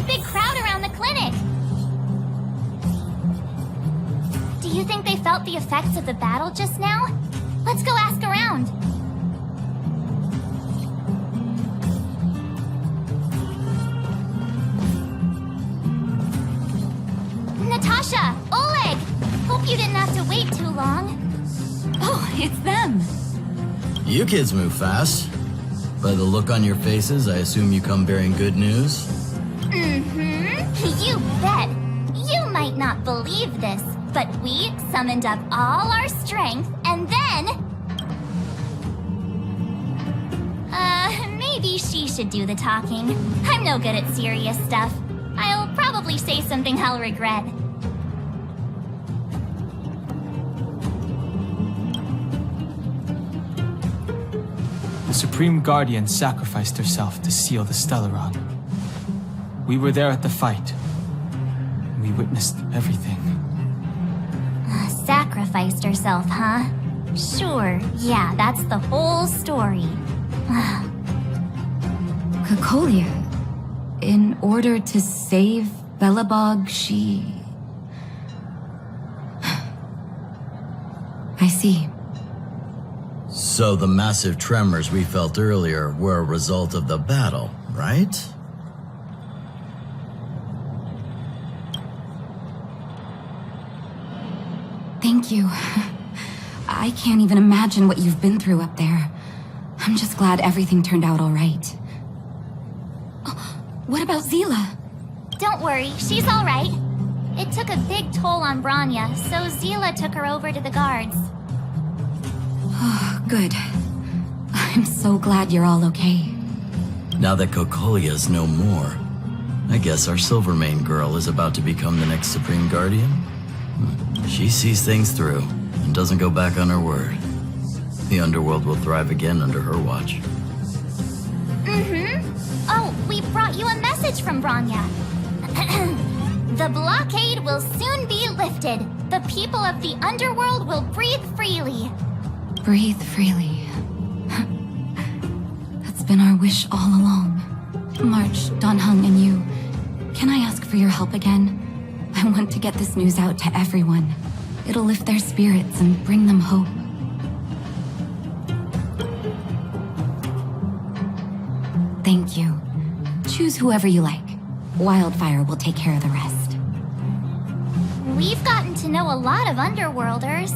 big crowd around the clinic. Do you think they felt the effects of the battle just now? Let's go ask around. Natasha! Oleg! Hope you didn't have to wait too long. Oh, it's them. You kids move fast. By the look on your faces, I assume you come bearing good news? Mm-hmm. You bet. You might not believe this, but we summoned up all our strength and then... maybe she should do the talking. I'm no good at serious stuff. I'll probably say something I'll regret. The Supreme Guardian sacrificed herself to seal the Stellaron. We were there at the fight. We witnessed everything. Sacrificed herself, huh? Sure, yeah, that's the whole story. Kokolia, in order to save Belobog, she... I see. So the massive tremors we felt earlier were a result of the battle, right? Thank you. I can't even imagine what you've been through up there. I'm just glad everything turned out all right. Oh, what about Zila? Don't worry, she's all right. It took a big toll on Branya, so Zila took her over to the guards. Oh, good. I'm so glad you're all okay. Now that Kokolia's no more, I guess our Silvermane girl is about to become the next Supreme Guardian? She sees things through and doesn't go back on her word. The underworld will thrive again under her watch. Mm-hmm. Oh, we brought you a message from Branya. The blockade will soon be lifted. The people of the underworld will breathe freely. Breathe freely. That's been our wish all along. March, Donhung, and you, can I ask for your help again? I want to get this news out to everyone. It'll lift their spirits and bring them hope. Thank you. Choose whoever you like. Wildfire will take care of the rest. We've gotten to know a lot of Underworlders.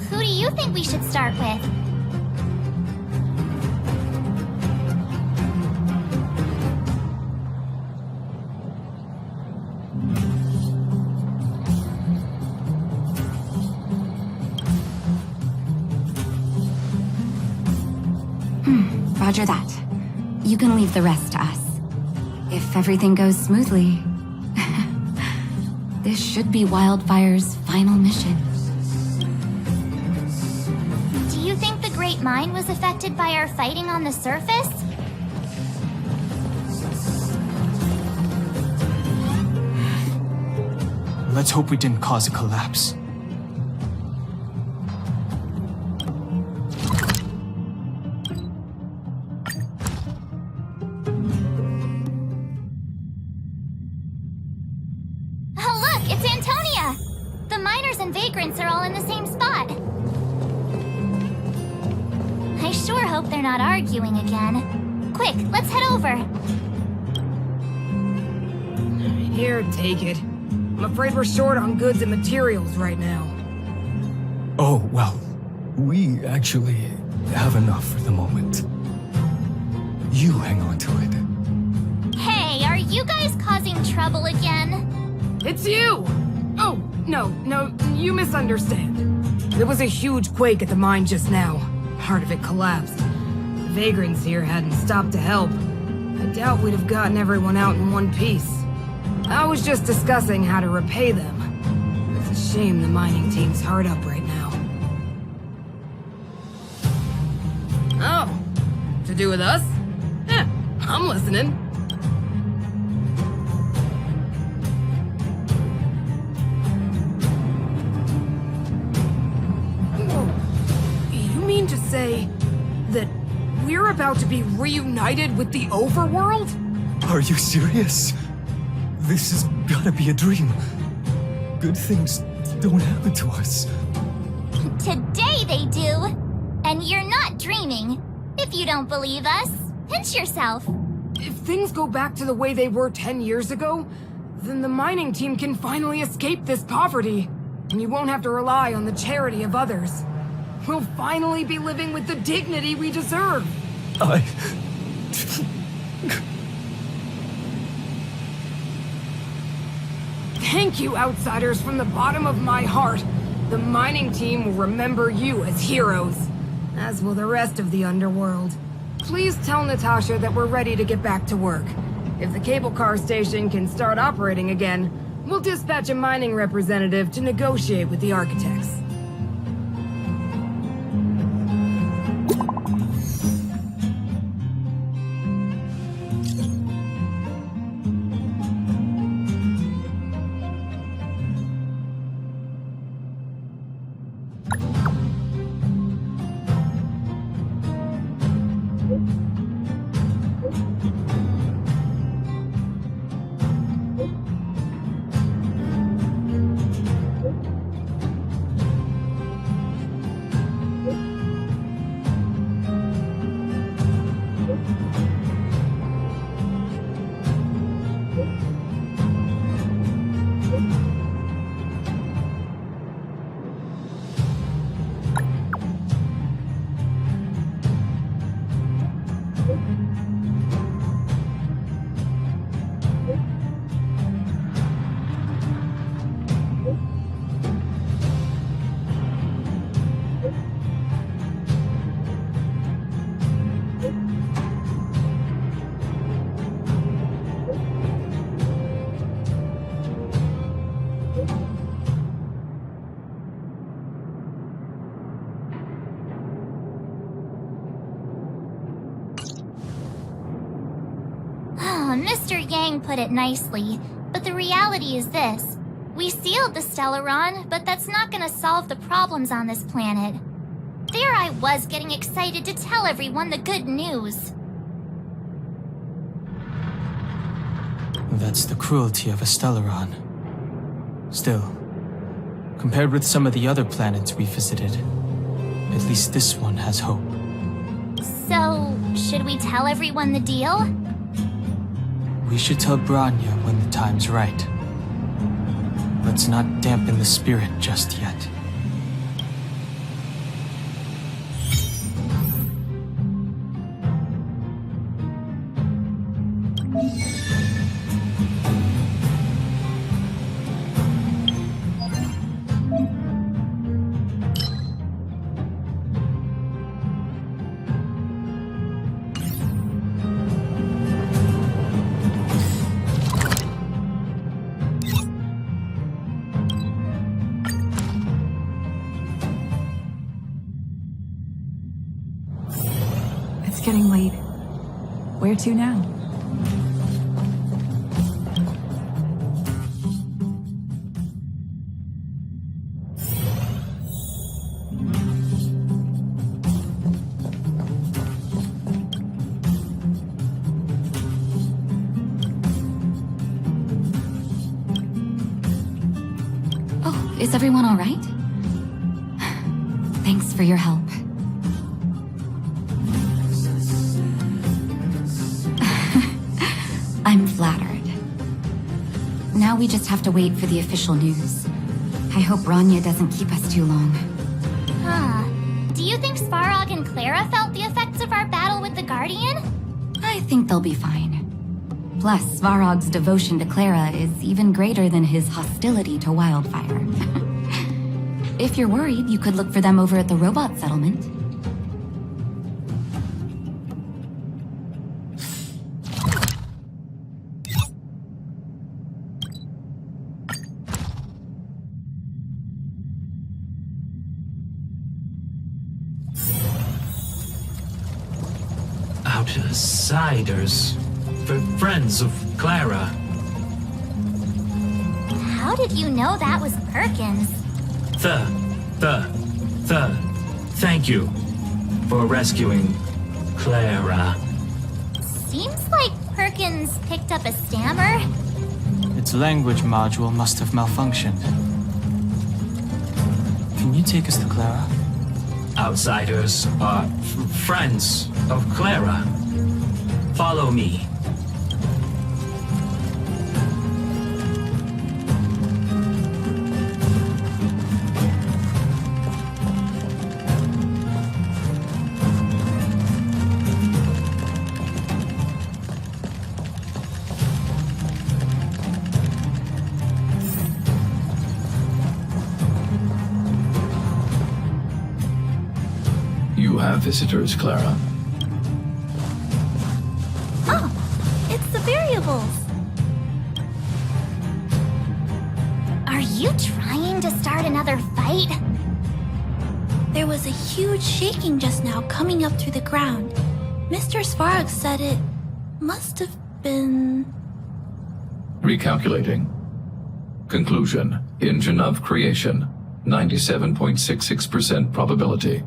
Who do you think we should start with? Roger that. You can leave the rest to us. If everything goes smoothly, this should be Wildfire's final mission. Do you think the Great Mine was affected by our fighting on the surface? Let's hope we didn't cause a collapse. Are all in the same spot. I sure hope they're not arguing again. Quick, let's head over. Here, take it. I'm afraid we're short on goods and materials right now. Oh, well, we actually have enough for the moment. You hang on to it. Hey, are you guys causing trouble again? It's you! Oh, no, you misunderstand. There was a huge quake at the mine just now. Part of it collapsed. The vagrants here hadn't stopped to help. I doubt we'd have gotten everyone out in one piece. I was just discussing how to repay them. It's a shame the mining team's hard up right now. Oh, to do with us? Yeah, I'm listening. To say that we're about to be reunited with the overworld? Are you serious? This has gotta be a dream. Good things don't happen to us. Today they do. And you're not dreaming. If you don't believe us, pinch yourself. If things go back to the way they were 10 years ago, then the mining team can finally escape this poverty. And you won't have to rely on the charity of others. We'll finally be living with the dignity we deserve. Thank you, outsiders, from the bottom of my heart. The mining team will remember you as heroes, as will the rest of the underworld. Please tell Natasha that we're ready to get back to work. If the cable car station can start operating again, we'll dispatch a mining representative to negotiate with the architects. Mr. Yang put it nicely, but the reality is this. We sealed the Stellaron, but that's not gonna solve the problems on this planet. There I was getting excited to tell everyone the good news. That's the cruelty of a Stellaron. Still, compared with some of the other planets we visited, at least this one has hope. So, should we tell everyone the deal? We should tell Bronya when the time's right. Let's not dampen the spirit just yet. It's getting late. Where to now? Oh, is everyone all right? Thanks for your help. I'm flattered. Now we just have to wait for the official news. I hope Bronya doesn't keep us too long. Huh. Do you think Svarog and Clara felt the effects of our battle with the Guardian? I think they'll be fine. Plus, Svarog's devotion to Clara is even greater than his hostility to Wildfire. If you're worried, you could look for them over at the robot settlement. Outsiders. Friends of Clara. How did you know that was Perkins? Thank you for rescuing Clara. Seems like Perkins picked up a stammer. Its language module must have malfunctioned. Can you take us to Clara? Outsiders are friends of Clara. Follow me. You have visitors, Clara. Oh, it's the variables. Are you trying to start another fight? There was a huge shaking just now coming up through the ground. Mr. Svarog said it must have been... Recalculating. Conclusion. Engine of creation. 97.66% probability.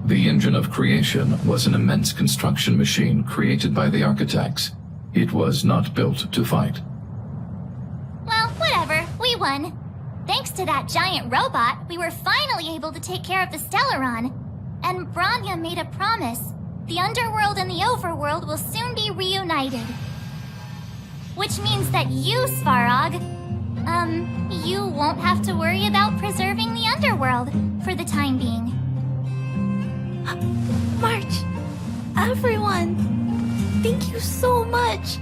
The engine of creation was an immense construction machine created by the architects. It was not built to fight. Well, whatever. We won. Thanks to that giant robot, we were finally able to take care of the Stellaron. And Branya made a promise. The underworld and the overworld will soon be reunited. Which means that you, Svarog, you won't have to worry about preserving the underworld for the time being. March, everyone, thank you so much.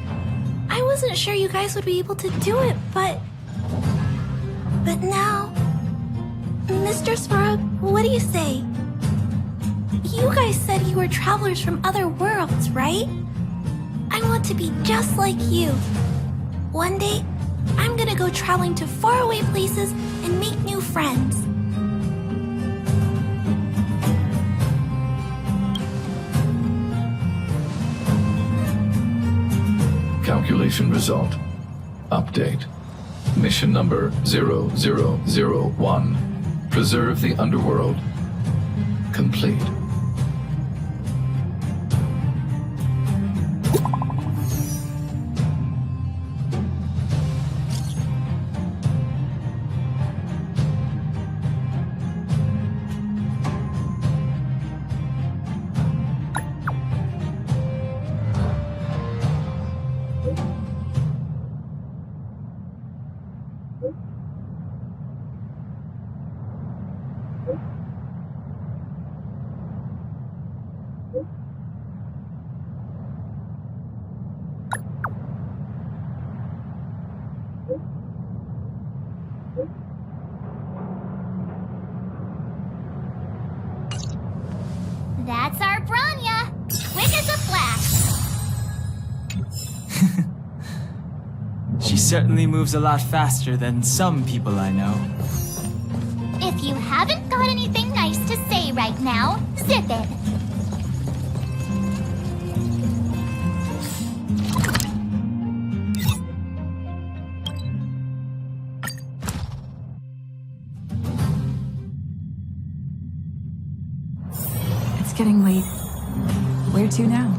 I wasn't sure you guys would be able to do it, but now, Mr. Svarog, what do you say? You guys said you were travelers from other worlds, right? I want to be just like you. One day, I'm gonna go traveling to faraway places and make new friends. Calculation result. Update. Mission number 0001. Preserve the underworld. Complete. That's our Branya! Quick as a flash! She certainly moves a lot faster than some people I know. If you haven't got anything nice to say right now, zip it. It's getting late. Where to now?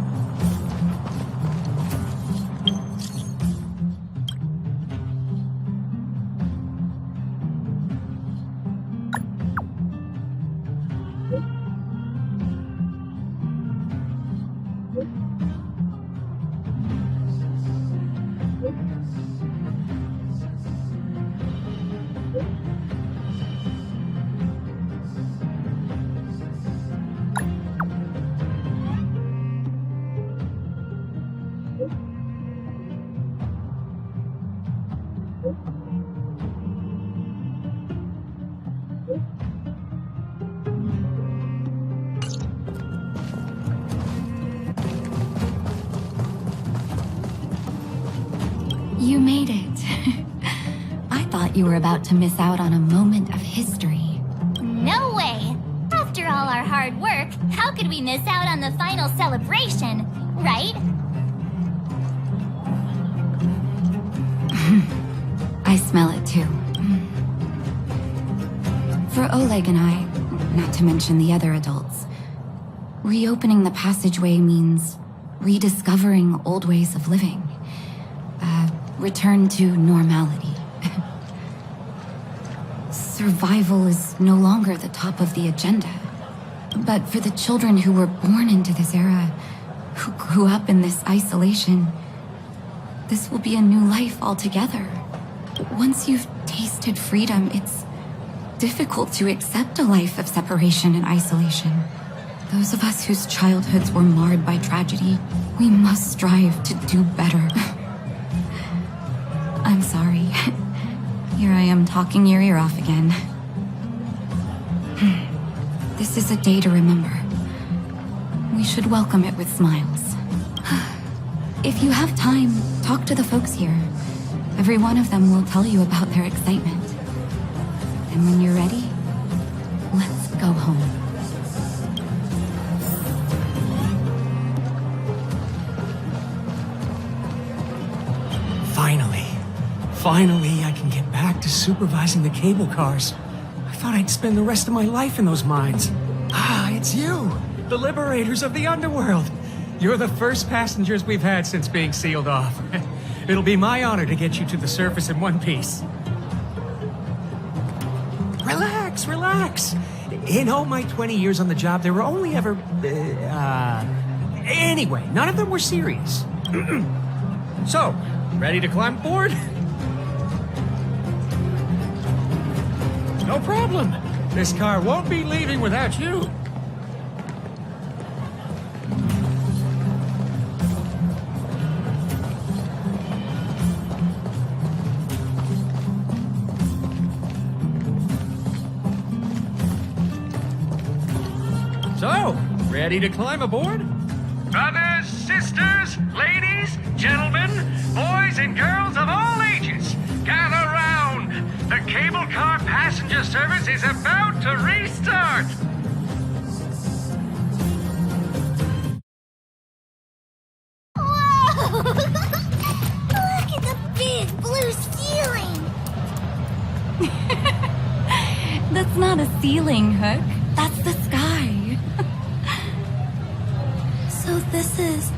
You made it. I thought you were about to miss out on a moment of history. No way! After all our hard work, how could we miss out on the final celebration, right? I smell it too. For Oleg and I, not to mention the other adults. Reopening the passageway means rediscovering old ways of living. Return to normality. Survival is no longer the top of the agenda. But for the children who were born into this era, who grew up in this isolation, this will be a new life altogether. Once you've tasted freedom, it's difficult to accept a life of separation and isolation. Those of us whose childhoods were marred by tragedy, we must strive to do better. I'm sorry. Here I am talking your ear off again. This is a day to remember. We should welcome it with smiles. If you have time, talk to the folks here. Every one of them will tell you about their excitement. And when you're ready, let's go home. Finally, I can get back to supervising the cable cars. I thought I'd spend the rest of my life in those mines. Ah, it's you, the liberators of the underworld. You're the first passengers we've had since being sealed off. It'll be my honor to get you to the surface in one piece. Relax, relax. In all my 20 years on the job, there were only ever... Anyway, none of them were serious. So, ready to climb aboard? No problem. This car won't be leaving without you. So, ready to climb aboard? Brothers, sisters, ladies, gentlemen, boys and girls of all ages, gather round. The cable car passenger service is about to restart. Whoa! Look at the big blue ceiling. That's not a ceiling, Hook. That's the sky. So this is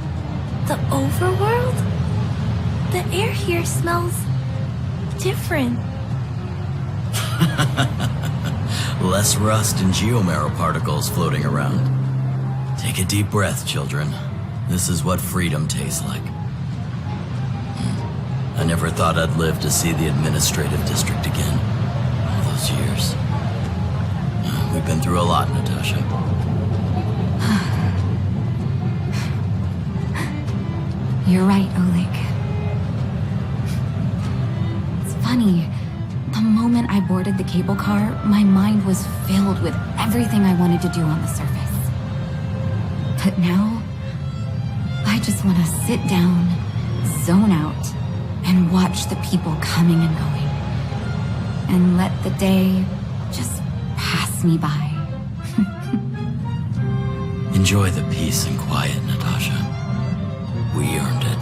the overworld? The air here smells different. Less rust and geomarrow particles floating around. Take a deep breath, children. This is what freedom tastes like. I never thought I'd live to see the administrative district again. All those years. We've been through a lot, Natasha. You're right, Oleg. It's funny. The moment I boarded the cable car, my mind was filled with everything I wanted to do on the surface. But now, I just want to sit down, zone out, and watch the people coming and going. And let the day just pass me by. Enjoy the peace and quiet, Natasha. We earned it.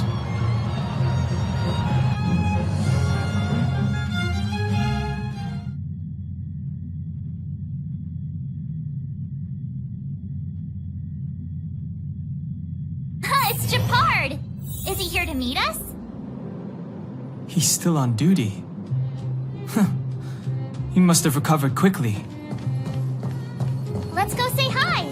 It's Japard! Is he here to meet us? He's still on duty. Huh. He must have recovered quickly. Let's go say hi!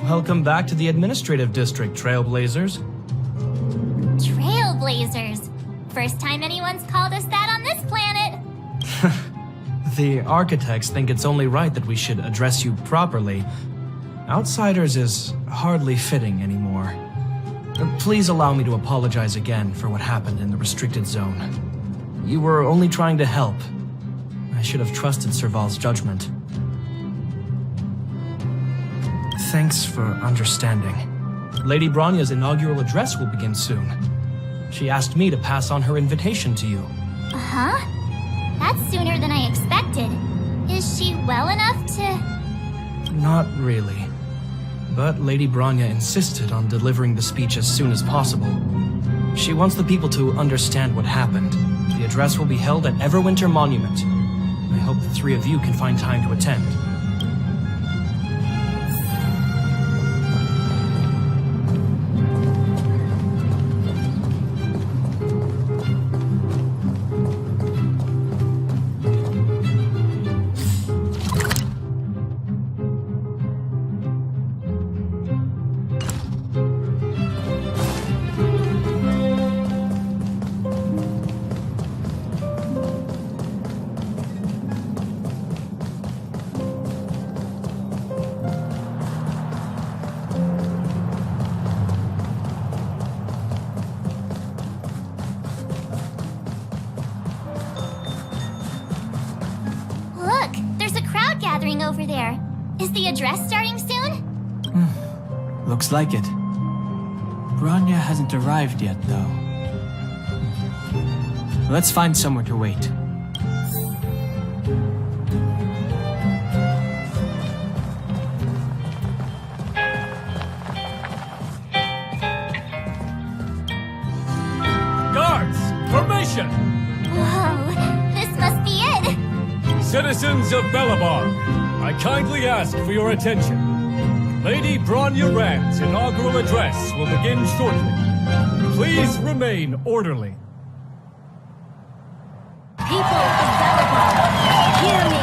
Welcome back to the administrative district, Trailblazers. Trailblazers. First time anyone's called us that on this planet. The architects think it's only right that we should address you properly. Outsiders is hardly fitting anymore. Please allow me to apologize again for what happened in the restricted zone. You were only trying to help. I should have trusted Serval's judgment. Thanks for understanding. Lady Bronya's inaugural address will begin soon. She asked me to pass on her invitation to you. Uh-huh. That's sooner than I expected. Is she well enough to... Not really. But Lady Bronya insisted on delivering the speech as soon as possible. She wants the people to understand what happened, The address will be held at Everwinter Monument. I hope the three of you can find time to attend. Look, there's a crowd gathering over there. Is the address starting soon? Looks like it. Bronya hasn't arrived yet, though. Let's find somewhere to wait. Guards, formation! Whoa, this must be it. Citizens of Belobog, I kindly ask for your attention. Lady Bronya Rand's inaugural address will begin shortly. Please remain orderly. People of Belobog, hear me!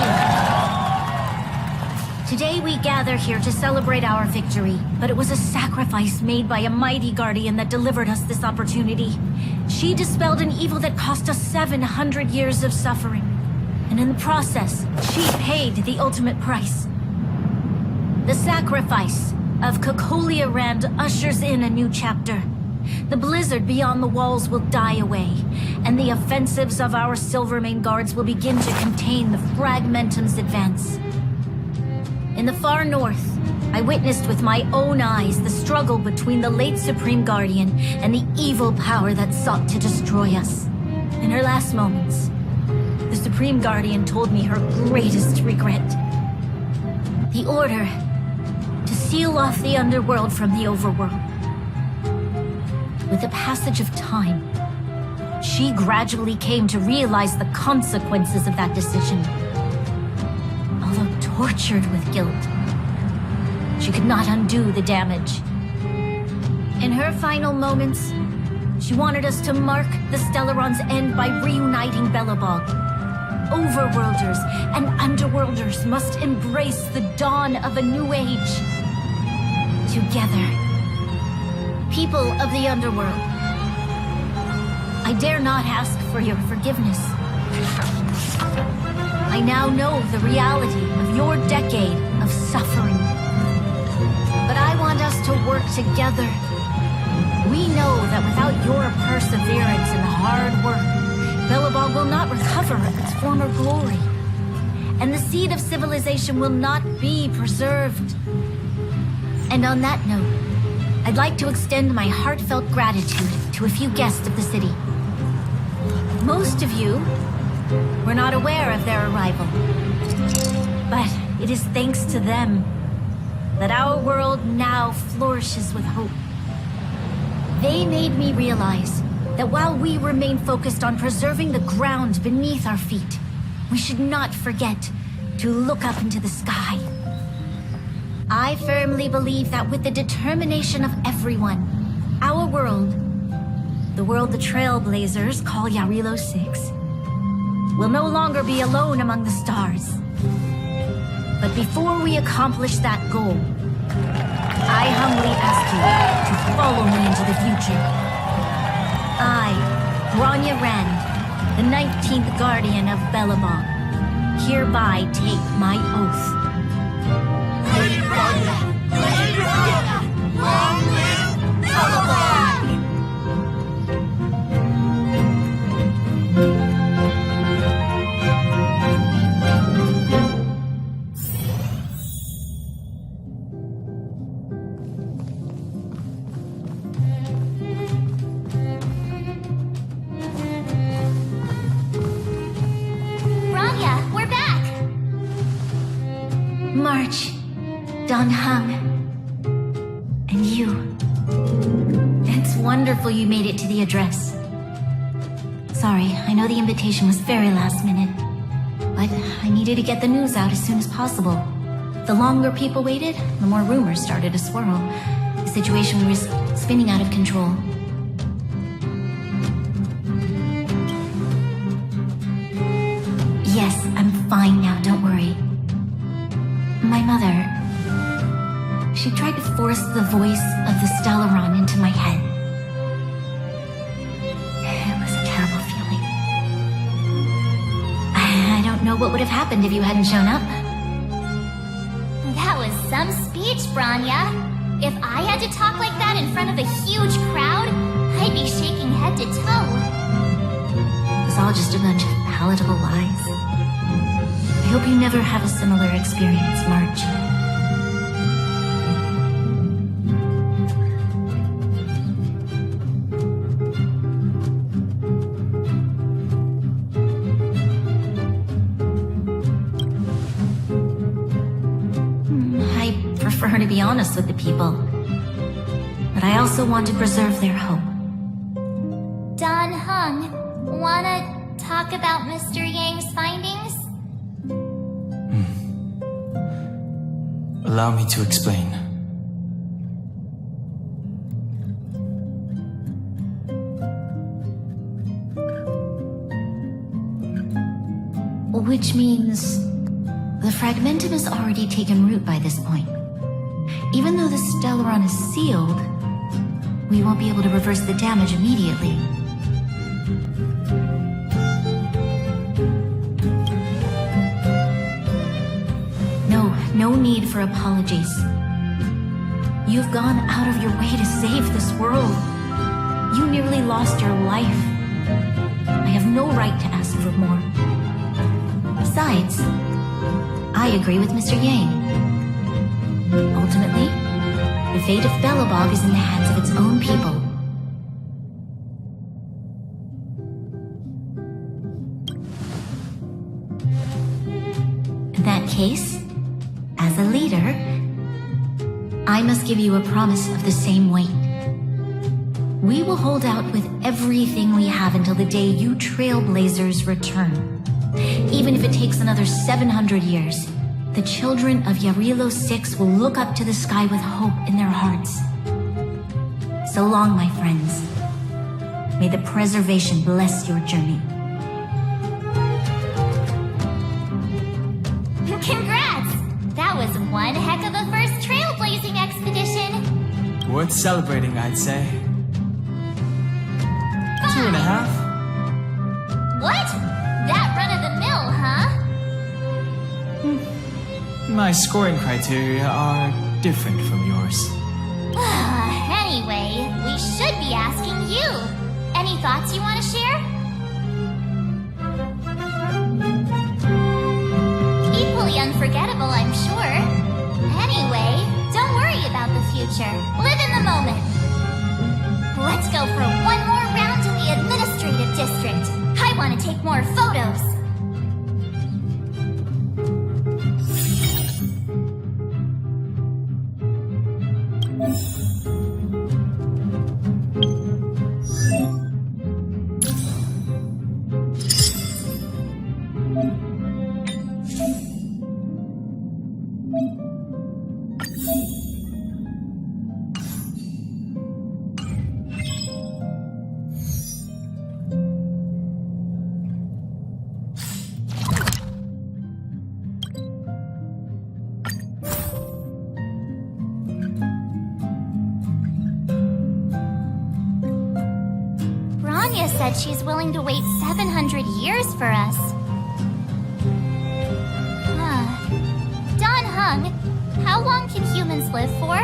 Today we gather here to celebrate our victory, but it was a sacrifice made by a mighty guardian that delivered us this opportunity. She dispelled an evil that cost us 700 years of suffering. And in the process, she paid the ultimate price. The sacrifice of Cocolia Rand ushers in a new chapter. The blizzard beyond the walls will die away, and the offensives of our Silvermane guards will begin to contain the Fragmentum's advance. In the far north, I witnessed with my own eyes the struggle between the late Supreme Guardian and the evil power that sought to destroy us. In her last moments, the Supreme Guardian told me her greatest regret. The order to seal off the underworld from the overworld. With the passage of time, she gradually came to realize the consequences of that decision. Although tortured with guilt, she could not undo the damage. In her final moments, she wanted us to mark the Stellaron's end by reuniting Belobog. Overworlders and underworlders must embrace the dawn of a new age. Together. People of the underworld, I dare not ask for your forgiveness. I now know the reality of your decade of suffering. But I want us to work together. We know that without your perseverance and hard work, Belobog will not recover its former glory. And the seed of civilization will not be preserved. And on that note, I'd like to extend my heartfelt gratitude to a few guests of the city. Most of you were not aware of their arrival. But it is thanks to them that our world now flourishes with hope. They made me realize that while we remain focused on preserving the ground beneath our feet, we should not forget to look up into the sky. I firmly believe that with the determination of everyone, our world, the world the Trailblazers call Yarilo 6, will no longer be alone among the stars. But before we accomplish that goal, I humbly ask you to follow me into the future. I, Bronya Rand, the 19th Guardian of Belobog, hereby take my oath. Lady Bronya! Lady Bronya! Long live Belobog! March, Dan Heng, and you. It's wonderful you made it to the address. Sorry. sorry. I know the invitation was very last minute. But I needed to get the news out as soon as possible. The longer people waited, the more rumors started to swirl. The situation was spinning out of control. Yes, I'm fine now, don't worry. My mother... she tried to force the voice of the Stellaron into my head. It was a terrible feeling. I don't know what would have happened if you hadn't shown up. That was some speech, Branya. If I had to talk like that in front of a huge crowd, I'd be shaking head to toe. It was all just a bunch of palatable lies. I hope you never have a similar experience, March. I prefer to be honest with the people, but I also want to preserve their hope. Don Hung, wanna talk about Mr. Yang's findings? Allow me to explain. Which means the fragmentum has already taken root by this point. Even though the Stellaron is sealed, we won't be able to reverse the damage immediately. No need for apologies. You've gone out of your way to save this world. You nearly lost your life. I have no right to ask for more. Besides, I agree with Mr. Yang. Ultimately, the fate of Belobog is in the hands of its own people. In that case, as a leader, I must give you a promise of the same weight. We will hold out with everything we have until the day you trailblazers return. Even if it takes another 700 years, the children of Yarilo 6 will look up to the sky with hope in their hearts. So long, my friends. May the preservation bless your journey. Congrats! That was one heck of a first trailblazing expedition. Worth celebrating, I'd say. Fine. 2.5. What? That run-of-the-mill, huh? My scoring criteria are different from yours. Anyway, we should be asking you. Any thoughts you want to share? Equally unforgettable, I'm sure. Anyway, don't worry about the future. Live in the moment. Let's go for one more round in the administrative district. I want to take more photos. Said she's willing to wait 700 years for us. Don Hung, how long can humans live for?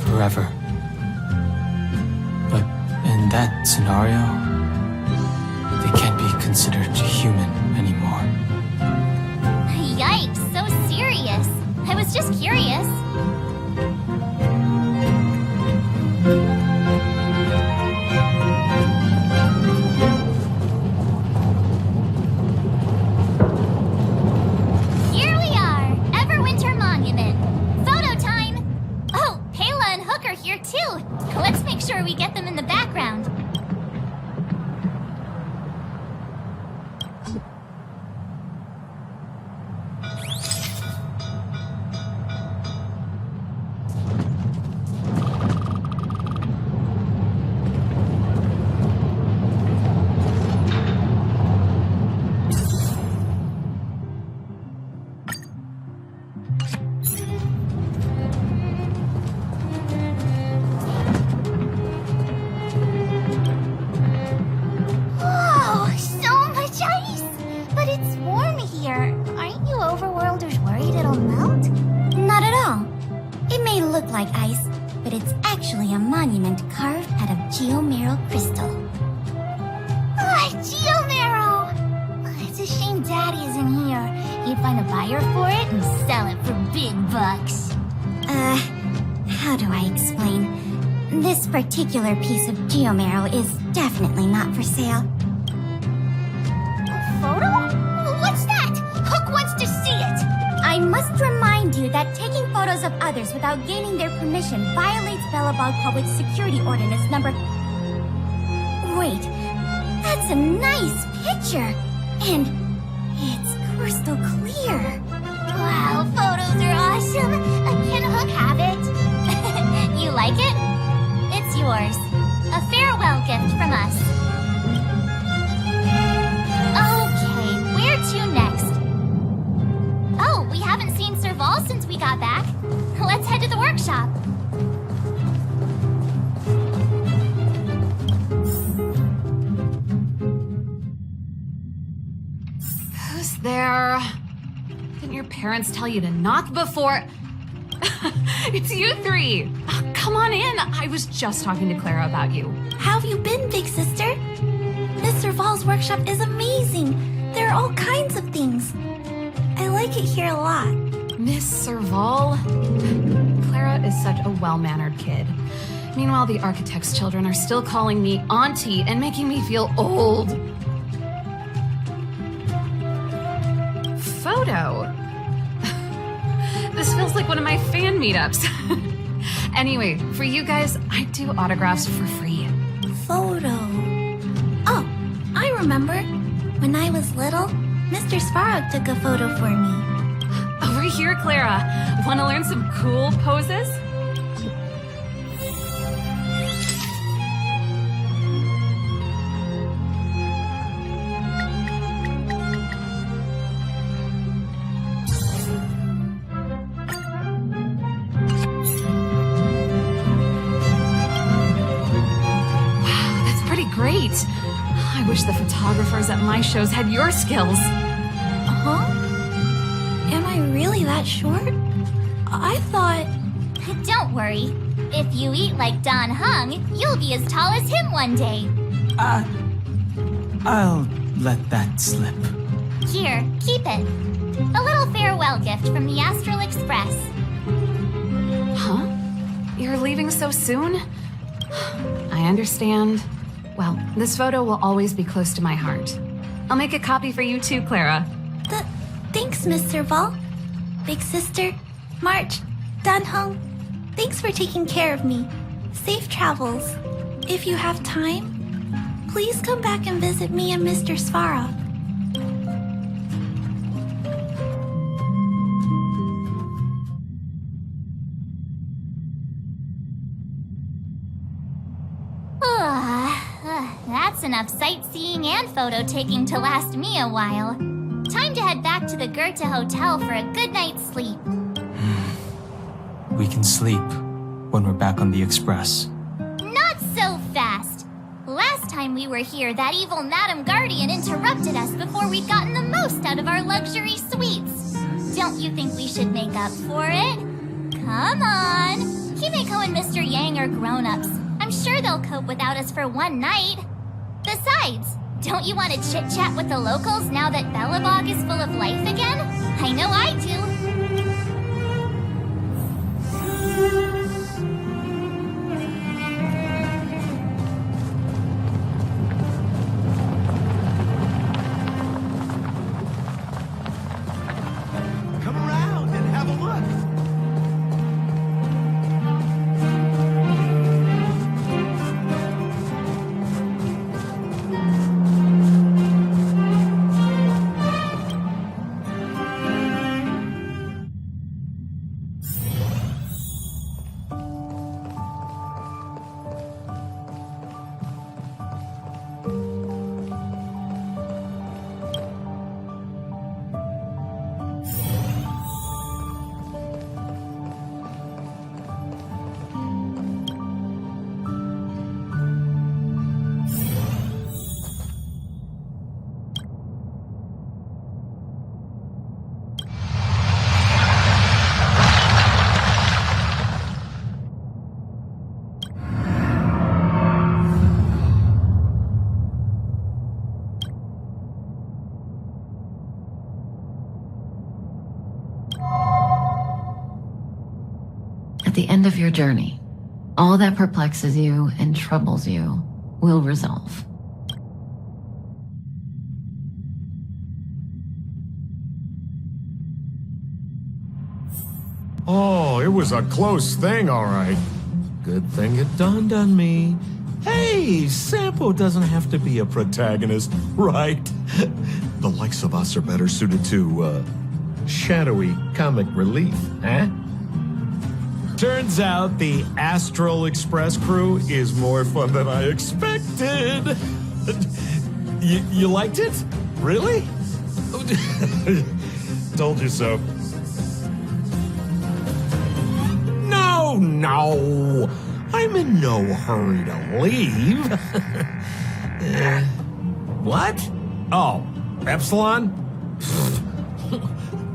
Forever. But in that scenario, they can't be considered human anymore. Yikes, so serious. I was just curious. Here we are, Everwinter Monument. Photo time! Oh, Pela and Hook are here too. Let's make sure we get them particular piece of geomarrow is definitely not for sale. Photo? What's that? Hook wants to see it! I must remind you that taking photos of others without gaining their permission violates Belobog Public Security Ordinance number... Wait, that's a nice picture! And it's crystal clear. Wow, photos are awesome! Can Hook have it? You like it? It's yours. A farewell gift from us. Okay, where to next? Oh, we haven't seen Serval since we got back. Let's head to the workshop. Who's there? Didn't your parents tell you to knock before... It's you three! Oh, come on in! I was just talking to Clara about you. How have you been, big sister? Mr. Val's workshop is amazing. There are all kinds of things. I like it here a lot. Miss Serval? Clara is such a well-mannered kid. Meanwhile, the architect's children are still calling me auntie and making me feel old. Photo? This feels like one of my fan meetups. Anyway, for you guys, I do autographs for free. Photo. Oh, I remember. When I was little, Mr. Svarog took a photo for me. Over here, Clara. Want to learn some cool poses? Great! I wish the photographers at my shows had your skills. Huh? Am I really that short? I thought... Don't worry. If you eat like Don Hung, you'll be as tall as him one day. I'll let that slip. Here, keep it. A little farewell gift from the Astral Express. Huh? You're leaving so soon? I understand. Well, this photo will always be close to my heart. I'll make a copy for you too, Clara. Thanks, Mr. Val. Big sister, March, Dunhung, thanks for taking care of me. Safe travels. If you have time, please come back and visit me and Mr. Svarog. That's enough sightseeing and photo taking to last me a while. Time to head back to the Goethe Hotel for a good night's sleep. We can sleep when we're back on the Express. Not so fast. Last time we were here, that evil Madam Guardian interrupted us before we'd gotten the most out of our luxury suites. Don't you think we should make up for it? Come on. Himeko and Mr. Yang are grown-ups. I'm sure they'll cope without us for one night. Besides, don't you want to chit-chat with the locals now that Belobog is full of life again? I know I do. Come around and have a look. At the end of your journey, All that perplexes you and troubles you will resolve. Oh, it was a close thing, all right. Good thing it dawned on me. Hey, Sampo doesn't have to be a protagonist, right? The likes of us are better suited to, shadowy comic relief, eh? Turns out the Astral Express crew is more fun than I expected. You liked it? Really? Told you so. No, I'm in no hurry to leave. What? Oh, Epsilon?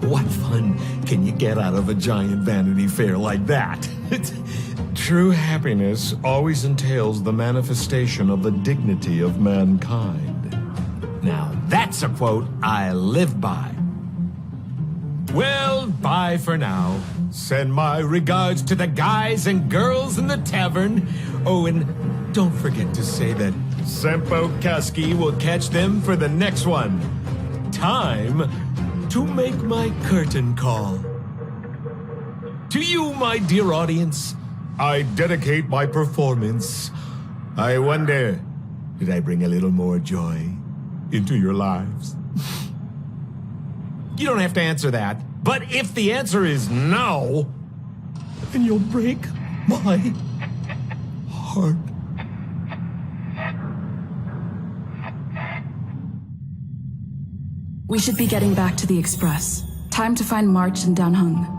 What fun can you get out of a giant Vanity Fair like that? True happiness always entails the manifestation of the dignity of mankind. Now, that's a quote I live by. Well, bye for now. Send my regards to the guys and girls in the tavern. Oh, and don't forget to say that Sempo Kaski will catch them for the next one. Time to make my curtain call. To you, my dear audience, I dedicate my performance. I wonder, did I bring a little more joy into your lives? You don't have to answer that. But if the answer is no, then you'll break my heart. We should be getting back to the Express. Time to find March and Dan Hung.